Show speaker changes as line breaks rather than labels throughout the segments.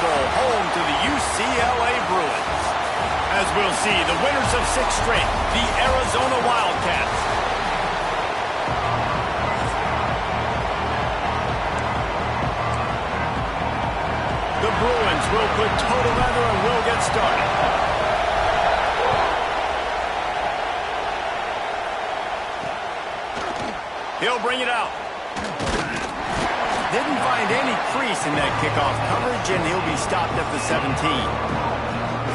Bowl, home to the UCLA Bruins. As we'll see, the winners of 6 straight, the Arizona Wildcats. The Bruins will put total leather and will get started. He'll bring it out. Didn't find any crease in that kickoff coverage, and he'll be stopped at the 17.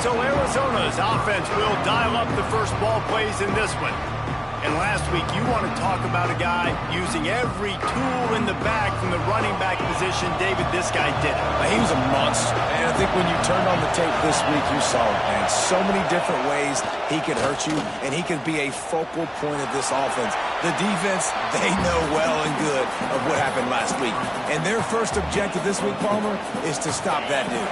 So Arizona's offense will dial up the first ball plays in this one. And last week, you want to talk about a guy using every tool in the bag from the running back position. David, this guy did it.
He was a monster. And I think when you turned on the tape this week, you saw it, man. So many different ways he could hurt you, and he could be a focal point of this offense. The defense, they know well and good of what happened last week. And their first objective this week, Palmer, is to stop that dude.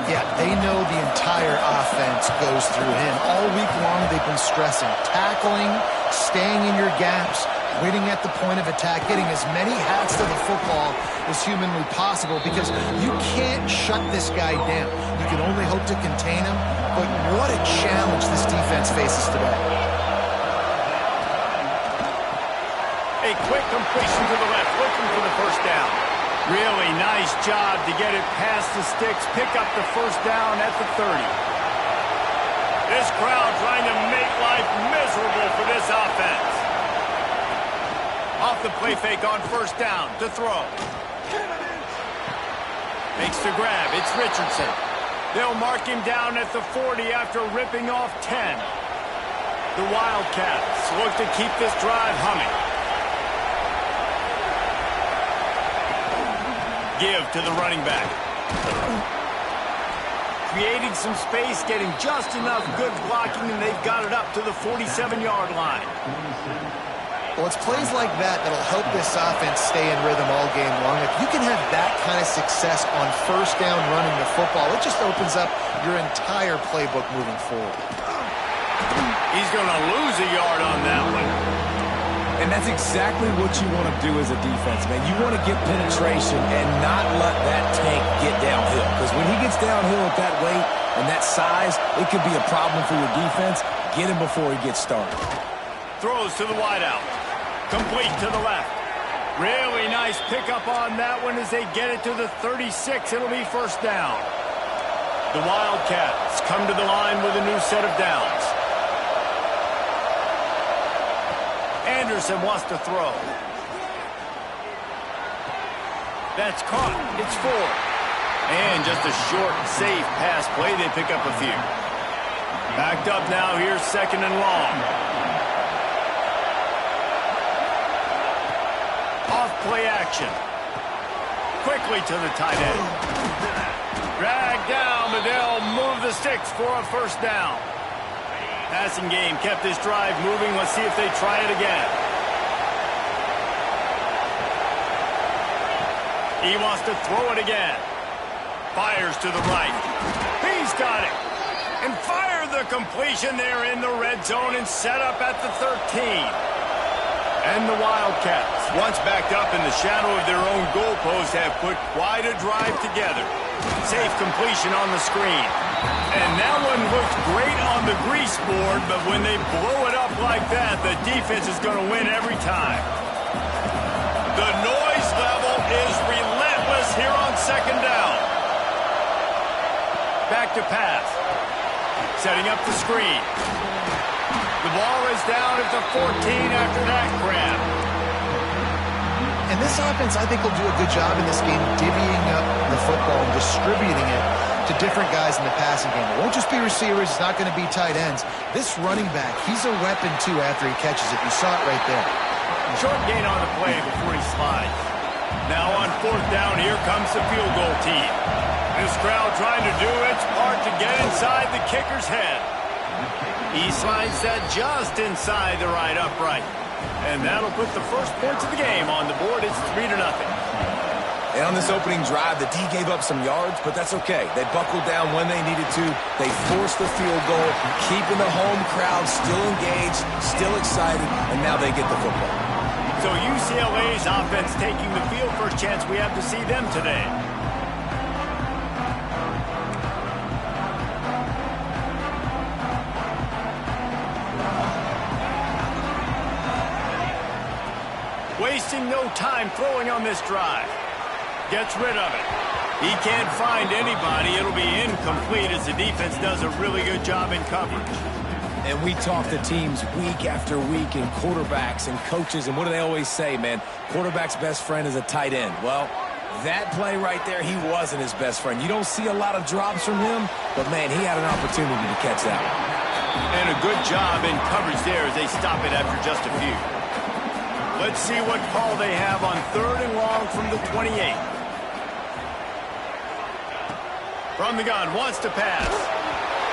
Yeah, they know the entire offense goes through him. All week long, they've been stressing tackling, staying in your gaps, winning at the point of attack, getting as many hats to the football as humanly possible, because you can't shut this guy down. You can only hope to contain him, but what a challenge this defense faces today.
A quick completion to the left, looking for the first down. Really nice job to get it past the sticks, pick up the first down at the 30. This crowd trying to make life miserable for this offense. Off the play fake on first down to throw. Makes the grab. It's Richardson. They'll mark him down at the 40 after ripping off 10. The Wildcats look to keep this drive humming. Give to the running back. Creating some space, getting just enough good blocking, and they've got it up to the 47-yard line.
Well, it's plays like that that'll help this offense stay in rhythm all game long. If you can have that kind of success on first down running the football, it just opens up your entire playbook moving forward.
He's going to lose a yard on that one.
And that's exactly what you want to do as a defense, man. You want to get penetration and not let that tank get downhill. Because when he gets downhill at that weight and that size, it could be a problem for your defense. Get him before he gets started.
Throws to the wideout. Complete to the left. Really nice pickup on that one as they get it to the 36. It'll be first down. The Wildcats come to the line with a new set of downs. Anderson wants to throw. That's caught. It's 4. And just a short, safe pass play. They pick up a few. Backed up now. Here's second and long. Off play action. Quickly to the tight end. Dragged down, but they'll move the sticks for a first down. Passing game kept this drive moving. Let's see if they try it again. He wants to throw it again. Fires to the right. He's got it. And fire the completion there in the red zone and set up at the 13. And the Wildcats, once backed up in the shadow of their own goalpost, have put quite a drive together. Safe completion on the screen. And that one looks great on the grease board, but when they blow it up like that, the defense is going to win every time. The noise level is relentless here on second down. Back to pass. Setting up the screen. The ball is down at the 14 after that grab.
And this offense, I think, will do a good job in this game divvying up the football and distributing it to different guys in the passing game. It won't just be receivers. It's not going to be tight ends. This running back, he's a weapon, too, after he catches it. You saw it right there.
Short gain on the play before he slides. Now on fourth down, here comes the field goal team. This crowd trying to do its part to get inside the kicker's head. He slides that just inside the right upright. And that'll put the first points of the game on the board. It's 3-0.
And on this opening drive, the D gave up some yards, but that's okay. They buckled down when they needed to. They forced the field goal, keeping the home crowd still engaged, still excited, and now they get the football.
So UCLA's offense taking the field. First chance we have to see them today. wasting no time throwing on this drive. Gets rid of it. He can't find anybody. It'll be incomplete as the defense does a really good job in coverage.
And we talk to teams week after week and quarterbacks and coaches, and what do they always say, man? Quarterback's best friend is a tight end. Well, that play right there, he wasn't his best friend. You don't see a lot of drops from him, but, man, he had an opportunity to catch that one.
And a good job in coverage there as they stop it after just a few. Let's see what call they have on 3rd and long from the 28. From the gun, wants to pass.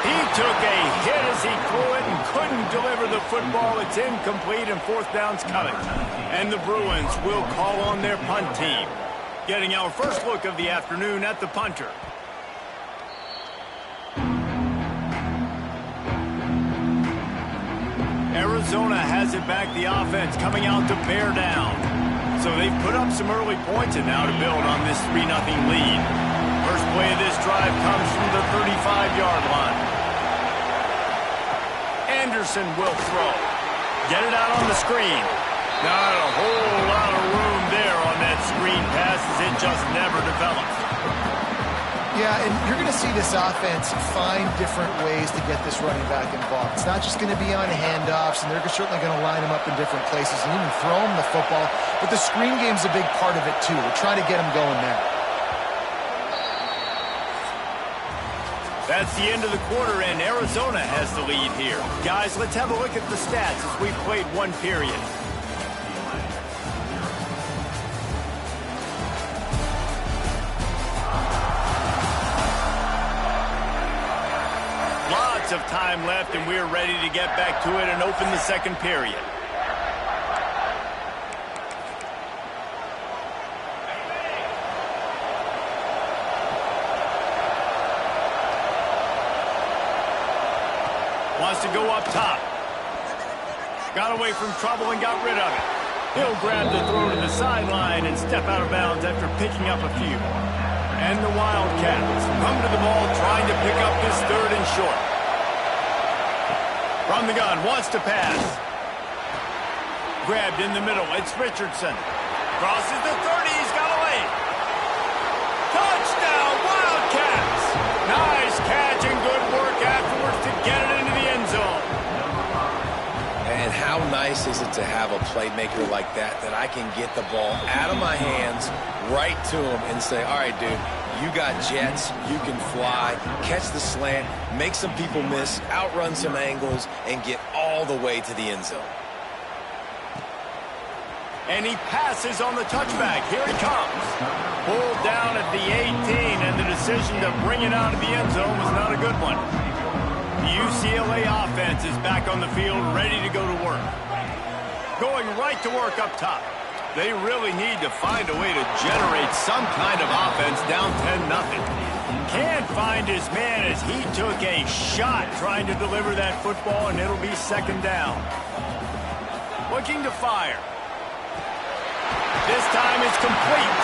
He took a hit as he threw it and couldn't deliver the football. It's incomplete and 4th down's coming. And the Bruins will call on their punt team. Getting our first look of the afternoon at the punter. Arizona has it back, the offense coming out to bear down. So they've put up some early points and now to build on this 3-0 lead. First play of this drive comes from the 35-yard line. Anderson will throw. Get it out on the screen. Not a whole lot of room there on that screen pass as it just never develops.
Yeah, and you're going to see this offense find different ways to get this running back involved. It's not just going to be on handoffs, and they're certainly going to line him up in different places and even throw him the football. But the screen game's a big part of it, too. We're trying to get him going now.
That's the end of the quarter, and Arizona has the lead here. Guys, let's have a look at the stats as we've played one period. Lots of time left, and we're ready to get back to it and open the second period. Wants to go up top. Got away from trouble and got rid of it. He'll grab the throw to the sideline and step out of bounds after picking up a few. And the Wildcats come to the ball trying to pick up this 3rd and short. From the gun, wants to pass. Grabbed in the middle, it's Richardson. Crosses the 30, he's got away. Touchdown, Wildcats! Nice catch and good work afterwards to get it into the end zone.
And how nice is it to have a playmaker like that I can get the ball out of my hands right to him and say, all right, dude, you got jets, you can fly, catch the slant, make some people miss, outrun some angles, and get all the way to the end zone.
And he passes on the touchback. Here he comes. Pulled down at the 18, and the decision to bring it out of the end zone was not a good one. The UCLA offense is back on the field, ready to go to work. Going right to work up top. They really need to find a way to generate some kind of offense down 10-0. Can't find his man as he took a shot trying to deliver that football, and it'll be 2nd down. Looking to fire. This time it's complete.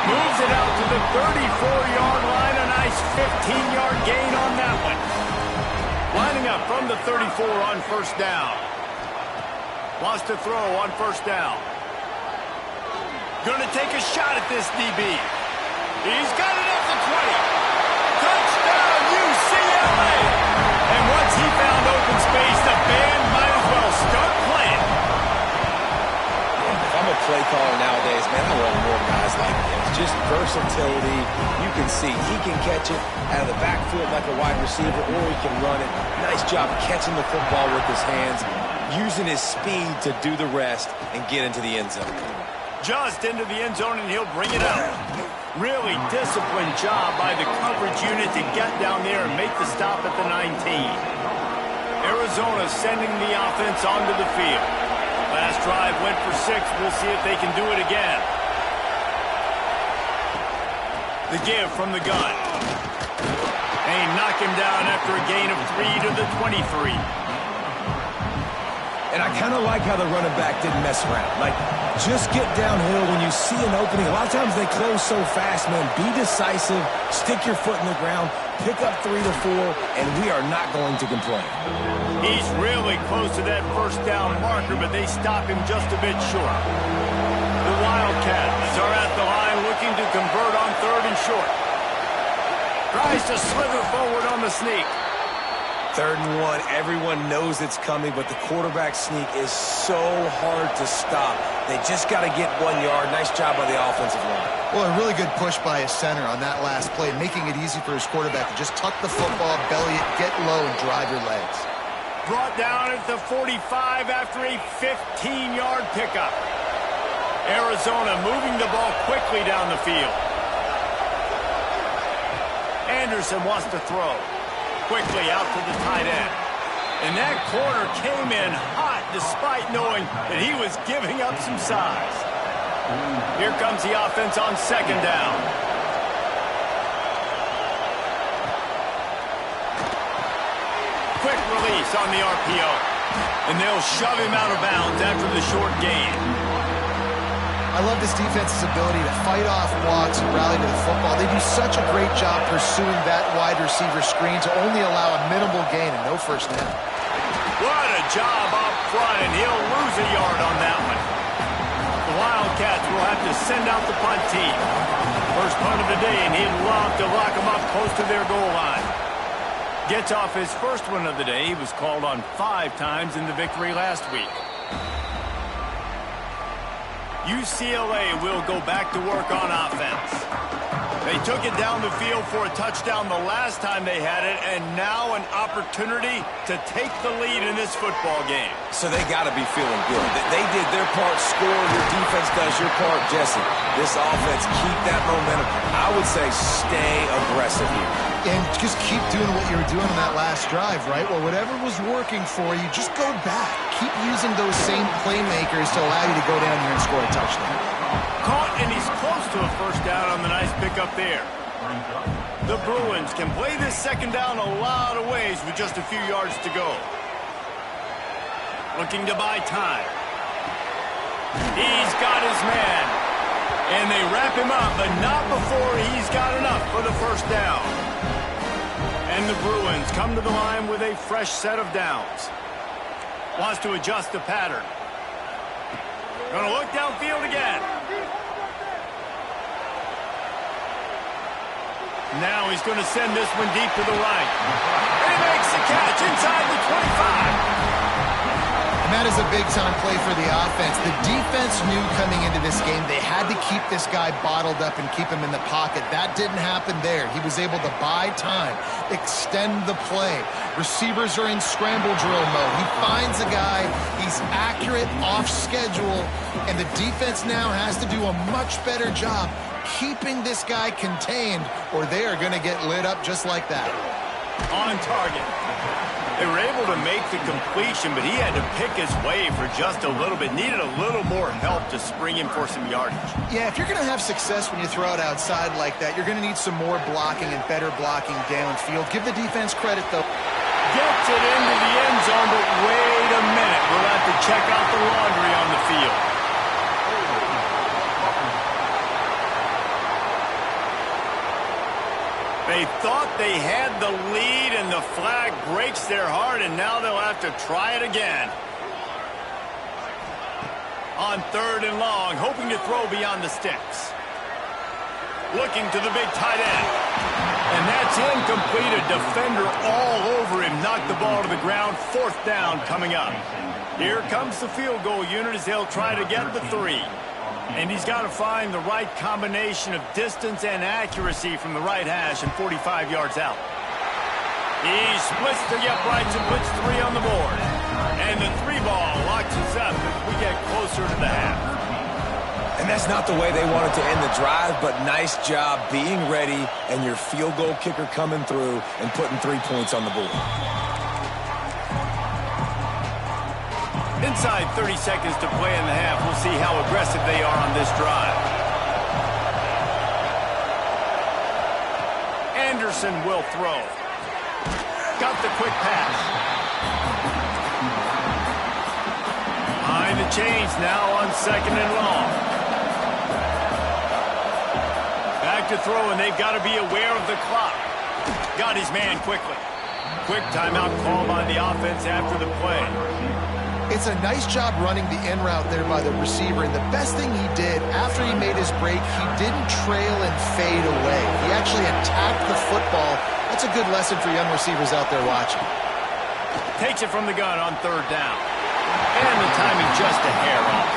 Moves it out to the 34-yard line. A nice 15-yard gain on that one. Lining up from the 34 on 1st down. Wants to throw on 1st down. Going to take a shot at this DB. He's got it at the 20. Touchdown, UCLA! And once he found open space, the band might as well start playing.
If I'm a play caller nowadays, man, I want more guys like him. Just versatility. You can see he can catch it out of the backfield like a wide receiver, or he can run it. Nice job catching the football with his hands, using his speed to do the rest and get into the end zone.
Just into the end zone, and he'll bring it out. Really disciplined job by the coverage unit to get down there and make the stop at the 19. Arizona sending the offense onto the field. Last drive went for 6. We'll see if they can do it again. The give from the gun. And he knocked him down after a gain of 3 to the 23.
And I kind of like how the running back didn't mess around. Like, just get downhill when you see an opening. A lot of times they close so fast, man. Be decisive, stick your foot in the ground, pick up 3 to 4, and we are not going to complain.
He's really close to that 1st down marker, but they stop him just a bit short. Wildcats are at the line looking to convert on 3rd and short. Tries to slither forward on the sneak.
3rd and 1, everyone knows it's coming, but the quarterback sneak is so hard to stop. They just got to get 1 yard. Nice job by the offensive line.
Well, a really good push by his center on that last play, making it easy for his quarterback to just tuck the football, belly it, get low, and drive your legs.
Brought down at the 45 after a 15-yard pickup. Arizona moving the ball quickly down the field. Anderson wants to throw. Quickly out to the tight end. And that corner came in hot despite knowing that he was giving up some size. Here comes the offense on 2nd down. Quick release on the RPO. And they'll shove him out of bounds after the short gain.
I love this defense's ability to fight off blocks and rally to the football. They do such a great job pursuing that wide receiver screen to only allow a minimal gain and no first down.
What a job up front, and he'll lose a yard on that one. The Wildcats will have to send out the punt team. First punt of the day, and he'd love to lock them up close to their goal line. Gets off his first one of the day. He was called on 5 times in the victory last week. UCLA will go back to work on offense. They took it down the field for a touchdown the last time they had it, and now an opportunity to take the lead in this football game.
So they got to be feeling good. They did their part, score. Your defense does your part, Jesse. This offense, keep that momentum. I would say stay aggressive here.
And just keep doing what you were doing on that last drive, right? Well, whatever was working for you, just go back. Keep using those same playmakers to allow you to go down here and score a touchdown.
Caught, and he's close to a first down on the nice pickup there. The Bruins can play this 2nd down a lot of ways with just a few yards to go. Looking to buy time. He's got his man. And they wrap him up, but not before he's got enough for the first down. And the Bruins come to the line with a fresh set of downs. Wants to adjust the pattern. Gonna look downfield again. Now he's going to send this one deep to the right. And he makes the catch inside the 25.
And that is a big-time play for the offense. The defense knew coming into this game they had to keep this guy bottled up and keep him in the pocket. That didn't happen there. He was able to buy time, extend the play. Receivers are in scramble drill mode. He finds a guy, he's accurate, off schedule, and the defense now has to do a much better job keeping this guy contained, or they are going to get lit up just like that.
On target. They were able to make the completion, but he had to pick his way for just a little bit. Needed a little more help to spring him for some yardage.
Yeah, if you're going to have success when you throw it outside like that, you're going to need some more blocking and better blocking downfield. Give the defense credit, though.
Gets it into the end zone, but wait a minute. We'll have to check out the laundry on the field. They thought they had the lead, and the flag breaks their heart, and now they'll have to try it again. On 3rd and long, hoping to throw beyond the sticks. Looking to the big tight end. And that's incomplete. A defender all over him. Knocked the ball to the ground. 4th down coming up. Here comes the field goal unit as they'll try to get the 3. And he's got to find the right combination of distance and accuracy from the right hash and 45 yards out. He splits the uprights and puts 3 on the board. And the 3 ball locks us up as we get closer to the half.
And that's not the way they wanted to end the drive, but nice job being ready and your field goal kicker coming through and putting 3 points on the board.
Inside 30 seconds to play in the half. We'll see how aggressive they are on this drive. Anderson will throw. Got the quick pass. Behind the chains now on 2nd and long. Back to throw, and they've got to be aware of the clock. Got his man quickly. Quick timeout call by the offense after the play.
It's a nice job running the in route there by the receiver, and the best thing he did after he made his break, he didn't trail and fade away. He actually attacked the football. That's a good lesson for young receivers out there watching.
Takes it from the gun on third down. And the timing just a hair off.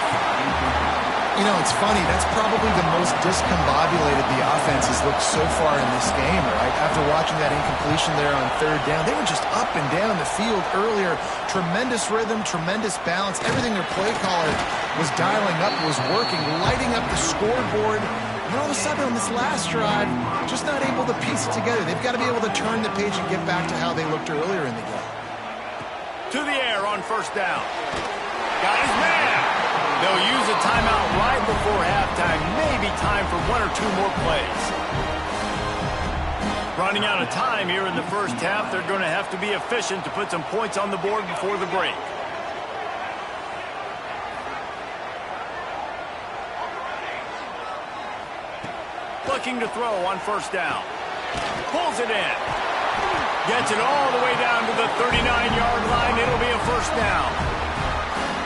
You know, it's funny. That's probably the most discombobulated the offense has looked so far in this game, right? After watching that incompletion there on third down, they were just up and down the field earlier. Tremendous rhythm, tremendous balance. Everything their play caller was dialing up was working, lighting up the scoreboard. And all of a sudden on this last drive, just not able to piece it together. They've got to be able to turn the page and get back to how they looked earlier in the game.
To the air on first down. Got his man. They'll use a timeout right before halftime. Maybe time for one or two more plays. Running out of time here in the first half. They're going to have to be efficient to put some points on the board before the break. Looking to throw on first down. Pulls it in. Gets it all the way down to the 39-yard line. It'll be a first down.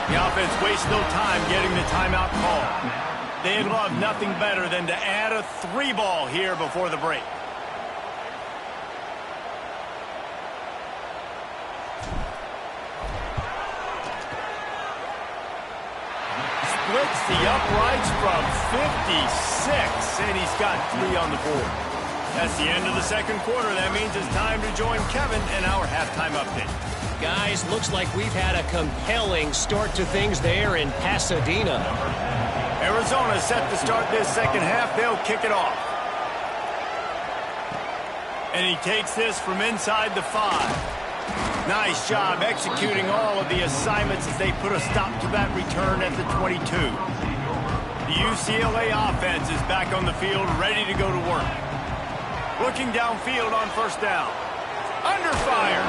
The offense wastes no time getting the timeout call. They'd love nothing better than to add a 3-ball here before the break. Splits the uprights from 56, and he's got 3 on the board. That's the end of the second quarter. That means it's time to join Kevin in our halftime update.
Guys, looks like we've had a compelling start to things there in Pasadena.
Arizona set to start this second half. They'll kick it off. And he takes this from inside the 5. Nice job executing all of the assignments as they put a stop to that return at the 22. The UCLA offense is back on the field, ready to go to work. Looking downfield on first down. Under fire.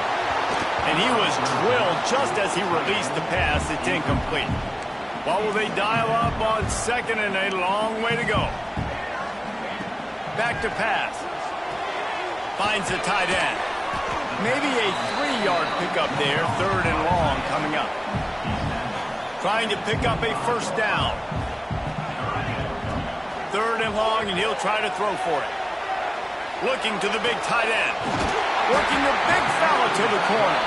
And he was drilled just as he released the pass. It's incomplete. What will they dial up on second and a long way to go? Back to pass. Finds the tight end. Maybe a 3-yard pickup there. Third and long coming up. Trying to pick up a first down. Third and long, and he'll try to throw for it. Looking to the big tight end. Working the big fella to the corner.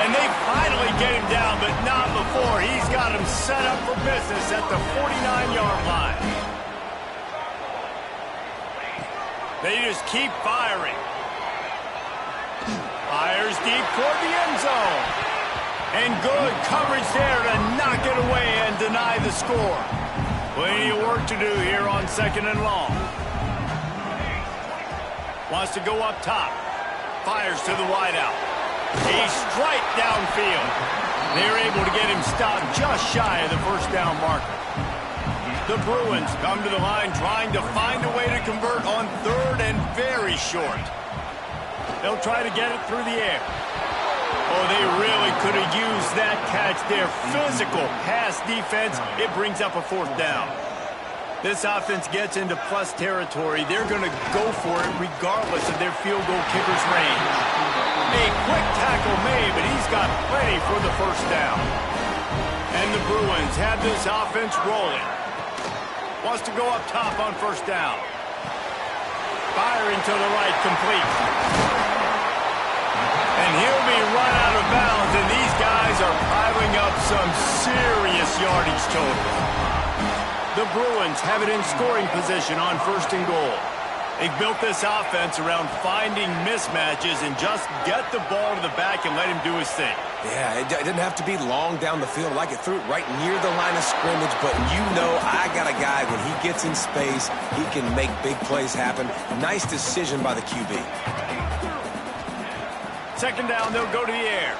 And they finally get him down, but not before. He's got him set up for business at the 49-yard line. They just keep firing. Fires deep toward the end zone. And good coverage there to knock it away and deny the score. Plenty of work to do here on second and long. Wants to go up top. Fires to the wideout. A strike downfield. They're able to get him stopped just shy of the first down marker. The Bruins come to the line trying to find a way to convert on third and very short. They'll try to get it through the air. Oh, they really could have used that catch there. Physical pass defense. It brings up a fourth down. This offense gets into plus territory. They're going to go for it regardless of their field goal kicker's range. A quick tackle made, but he's got plenty for the first down. And the Bruins have this offense rolling. Wants to go up top on first down. Firing to the right, complete. And he'll be run out of bounds, and these guys are piling up some serious yardage total. The Bruins have it in scoring position on first and goal. They've built this offense around finding mismatches and just get the ball to the back and let him do his thing.
Yeah, it didn't have to be long down the field. I could threw it right near the line of scrimmage, but you know I got a guy, when he gets in space, he can make big plays happen. Nice decision by the QB.
Second down, they'll go to the air.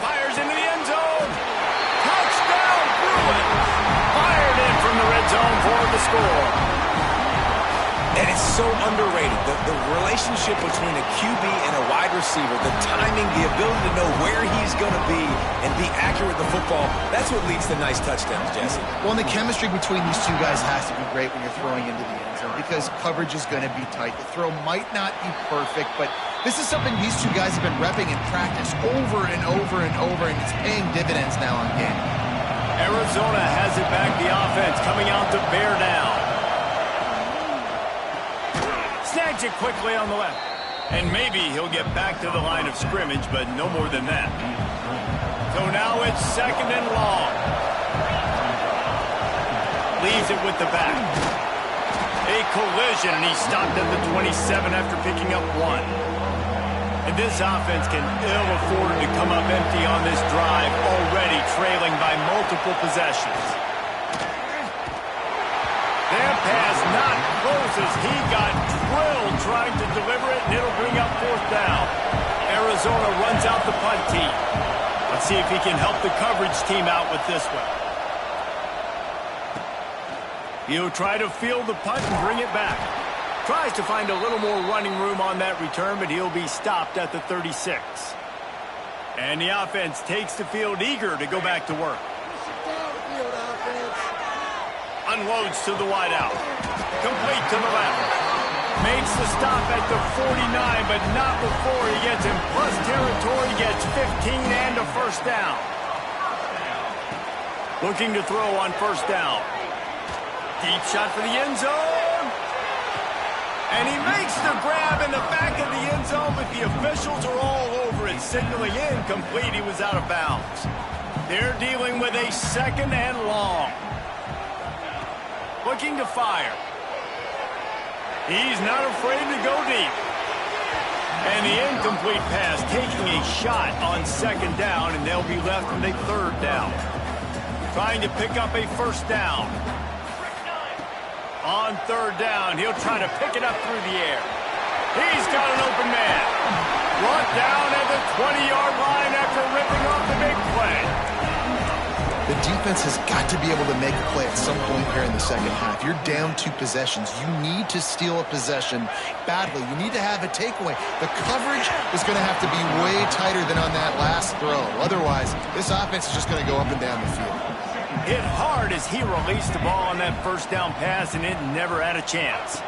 Fires into the end zone. Touchdown, Bruins. Fired in from the red zone for the score.
And it's so underrated. The relationship between a QB and a wide receiver, the timing, the ability to know where he's going to be and be accurate with the football, that's what leads to nice touchdowns, Jesse.
Well, and the chemistry between these two guys has to be great when you're throwing into the end zone because coverage is going to be tight. The throw might not be perfect, but This is something these two guys have been repping in practice over and over and over, and it's paying dividends now on game.
Arizona has it back, the offense coming out to bear down. Snags it quickly on the left. And maybe he'll get back to the line of scrimmage, but no more than that. So now it's 2nd and long. Leaves it with the back. A collision, and he's stopped at the 27 after picking up 1. And this offense can ill afford to come up empty on this drive, already trailing by multiple possessions. Their pass not close as he got drilled trying to deliver it, and it'll bring up 4th down. Arizona runs out the punt team. Let's see if he can help the coverage team out with this one. He'll try to field the punt and bring it back. Tries to find a little more running room on that return, but he'll be stopped at the 36. And the offense takes the field eager to go back to work. Unloads to the wideout. Complete to the left. Makes the stop at the 49, but not before he gets in plus territory. Gets 15 and a 1st down. Looking to throw on 1st down. Deep shot for the end zone. And he makes the grab in the back of the end zone, but the officials are all over it, signaling incomplete. He was out of bounds. They're dealing with a 2nd and long. Looking to fire. He's not afraid to go deep. And the incomplete pass taking a shot on 2nd down, and they'll be left with a 3rd down. Trying to pick up a 1st down. On 3rd down, he'll try to pick it up through the air. He's got an open man. Brought down at the 20-yard line after ripping off the big play.
The defense has got to be able to make a play at some point here in the 2nd half. You're down 2 possessions. You need to steal a possession badly. You need to have a takeaway. The coverage is going to have to be way tighter than on that last throw. Otherwise, this offense is just going to go up and down the field.
Hit hard as he released the ball on that 1st down pass, and it never had a chance.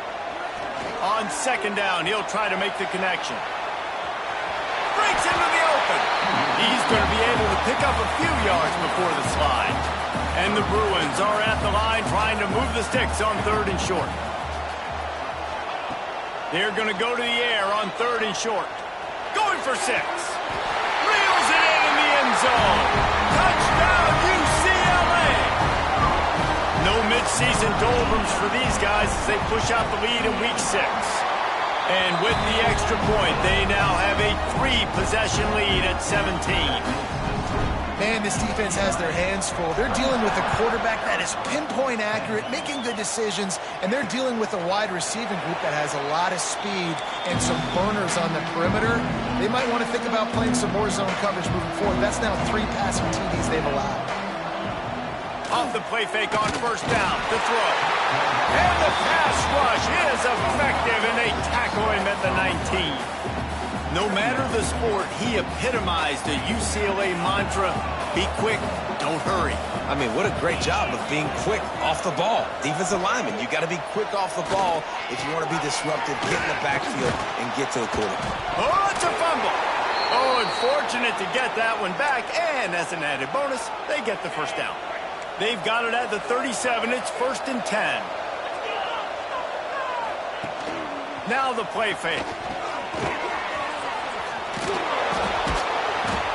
On 2nd down, he'll try to make the connection. Breaks into the open. He's going to be able to pick up a few yards before the slide. And the Bruins are at the line trying to move the sticks on 3rd and short. They're going to go to the air on 3rd and short. Going for 6. Reels it in the end zone. Touchdown, UCLA. No midseason doldrums for these guys as they push out the lead in week 6. And with the extra point, they now have a 3-possession lead at 17.
Man, this defense has their hands full. They're dealing with a quarterback that is pinpoint accurate, making good decisions, and they're dealing with a wide receiving group that has a lot of speed and some burners on the perimeter. They might want to think about playing some more zone coverage moving forward. That's now 3 passing TDs they've allowed.
Off the play fake on 1st down, the throw. And the pass rush is effective, and they tackle him at the 19. No matter the sport, he epitomized the UCLA mantra, be quick, don't hurry.
I mean, what a great job of being quick off the ball. Defensive lineman, you got to be quick off the ball if you want to be disruptive, get in the backfield, and get to the quarterback.
Oh, it's a fumble. Oh, unfortunate to get that one back, and as an added bonus, they get the 1st down. They've got it at the 37. It's 1st and 10. Now the play fake.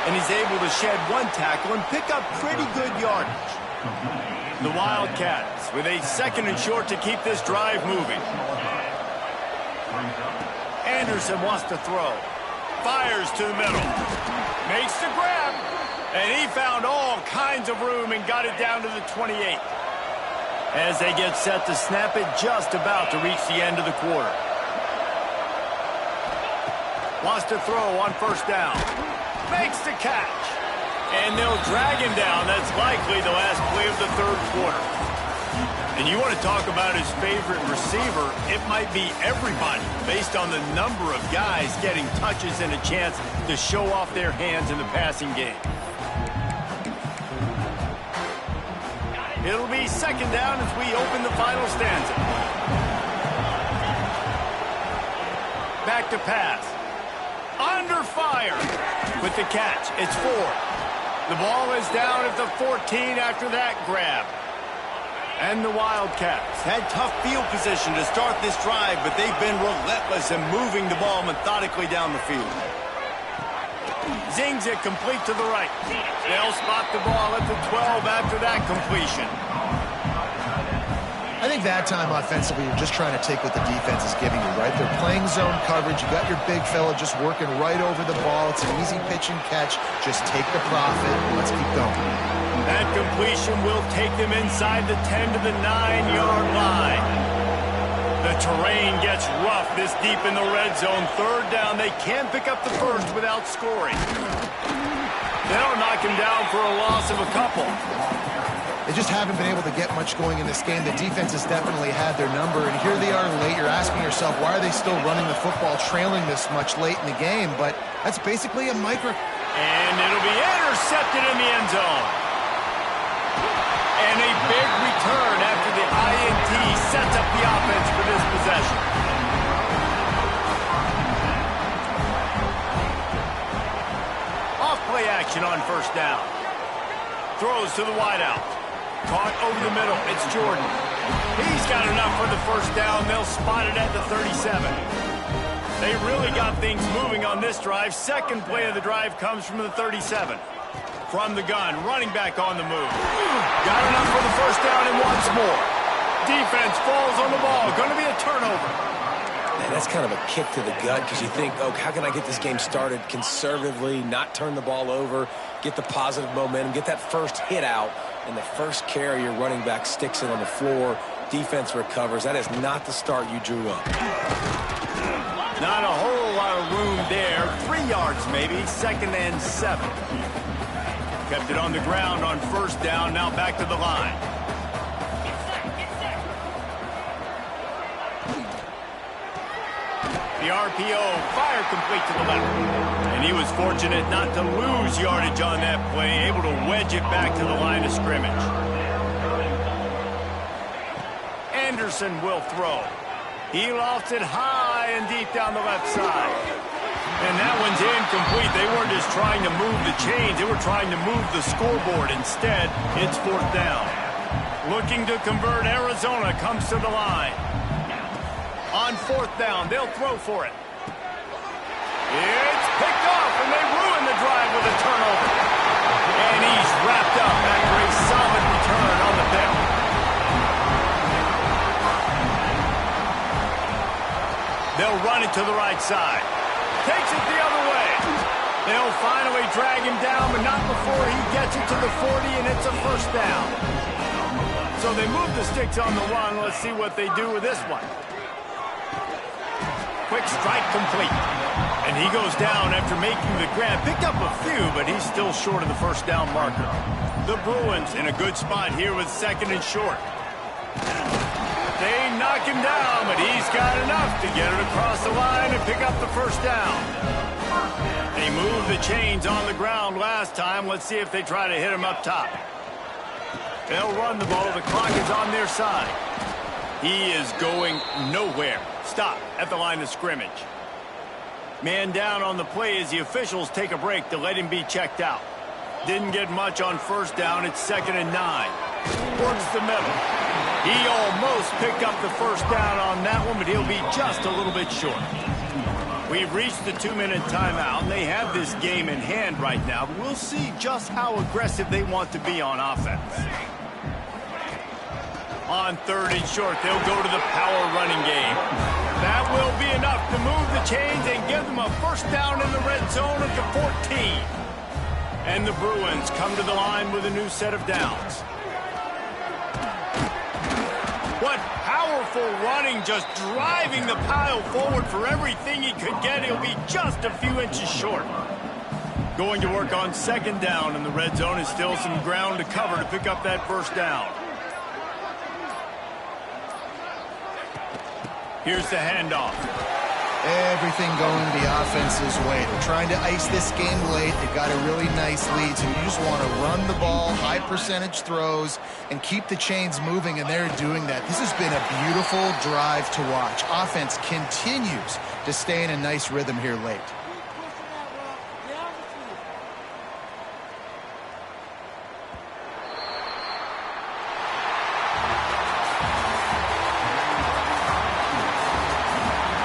And he's able to shed 1 tackle and pick up pretty good yardage. The Wildcats with a 2nd and short to keep this drive moving. Anderson wants to throw. Fires to the middle. Makes the grab. And he found all kinds of room and got it down to the 28. As they get set to snap it, just about to reach the end of the quarter. Wants to throw on 1st down. Makes the catch. And they'll drag him down. That's likely the last play of the 3rd quarter. And you want to talk about his favorite receiver, it might be everybody based on the number of guys getting touches and a chance to show off their hands in the passing game. It'll be 2nd down as we open the final stanza. Back to pass. Under fire. With the catch, it's 4. The ball is down at the 14 after that grab. And the Wildcats had tough field position to start this drive, but they've been relentless in moving the ball methodically down the field. Zings it complete to the right. They'll spot the ball at the 12 after that completion.
I think that time offensively, you're just trying to take what the defense is giving you, right? They're playing zone coverage. You got your big fella just working right over the ball. It's an easy pitch and catch. Just take the profit. Let's keep going.
That completion will take them inside the 10 to the 9-yard line. The terrain gets rough this deep in the red zone. Third down, they can't pick up the first without scoring. They'll knock him down for a loss of a couple.
They just haven't been able to get much going in this game. The defense has definitely had their number, and here they are late. You're asking yourself, why are they still running the football, trailing this much late in the game? But that's basically a micro.
And it'll be intercepted in the end zone. And a big return after the INT sets up the offense for this possession. Off play action on first down. Throws to the wideout. Caught over the middle. It's Jordan. He's got enough for the first down. They'll spot it at the 37. They really got things moving on this drive. Second play of the drive comes from the 37. From the gun, running back on the move. Got enough for the first down and once more. Defense falls on the ball. Going to be a turnover.
Man, that's kind of a kick to the gut because you think, oh, how can I get this game started conservatively, not turn the ball over, get the positive momentum, get that first hit out, and the first carry your running back sticks it on the floor. Defense recovers. That is not the start you drew up.
Not a whole lot of room there. 3 yards maybe. 2nd and 7. Kept it on the ground on first down. Now back to the line. The RPO, fire complete to the left. And he was fortunate not to lose yardage on that play, able to wedge it back to the line of scrimmage. Anderson will throw. He lofts it high and deep down the left side. And that one's incomplete. They weren't just trying to move the chains. They were trying to move the scoreboard. Instead, it's 4th down. Looking to convert, Arizona comes to the line. On 4th down, they'll throw for it. It's picked off, and they ruin the drive with a turnover. And he's wrapped up after a solid return on the bell. They'll run it to the right side. Takes it the other way. They'll finally drag him down, but not before he gets it to the 40, and it's a first down. So they move the sticks on the run. Let's see what they do with this one. Quick strike complete. And he goes down after making the grab. Picked up a few, but he's still short of the first down marker. The Bruins in a good spot here with 2nd and short. They knock him down, but he's got enough to get it across the line and pick up the first down. They moved the chains on the ground last time. Let's see if they try to hit him up top. They'll run the ball. The clock is on their side. He is going nowhere. Stop at the line of scrimmage. Man down on the play as the officials take a break to let him be checked out. Didn't get much on first down. It's 2nd and 9. Works the middle. He almost picked up the first down on that one, but he'll be just a little bit short. We've reached the 2-minute timeout, and they have this game in hand right now. But we'll see just how aggressive they want to be on offense. On 3rd and short, they'll go to the power running game. That will be enough to move the chains and give them a first down in the red zone at the 14. And the Bruins come to the line with a new set of downs. What powerful running, just driving the pile forward for everything he could get. He'll be just a few inches short. Going to work on 2nd down, and the red zone is still some ground to cover to pick up that first down. Here's the handoff.
Everything going the offense's way. They're trying to ice this game late. They've got a really nice lead, so you just want to run the ball, high percentage throws, and keep the chains moving, and they're doing that. This has been a beautiful drive to watch. Offense continues to stay in a nice rhythm here late.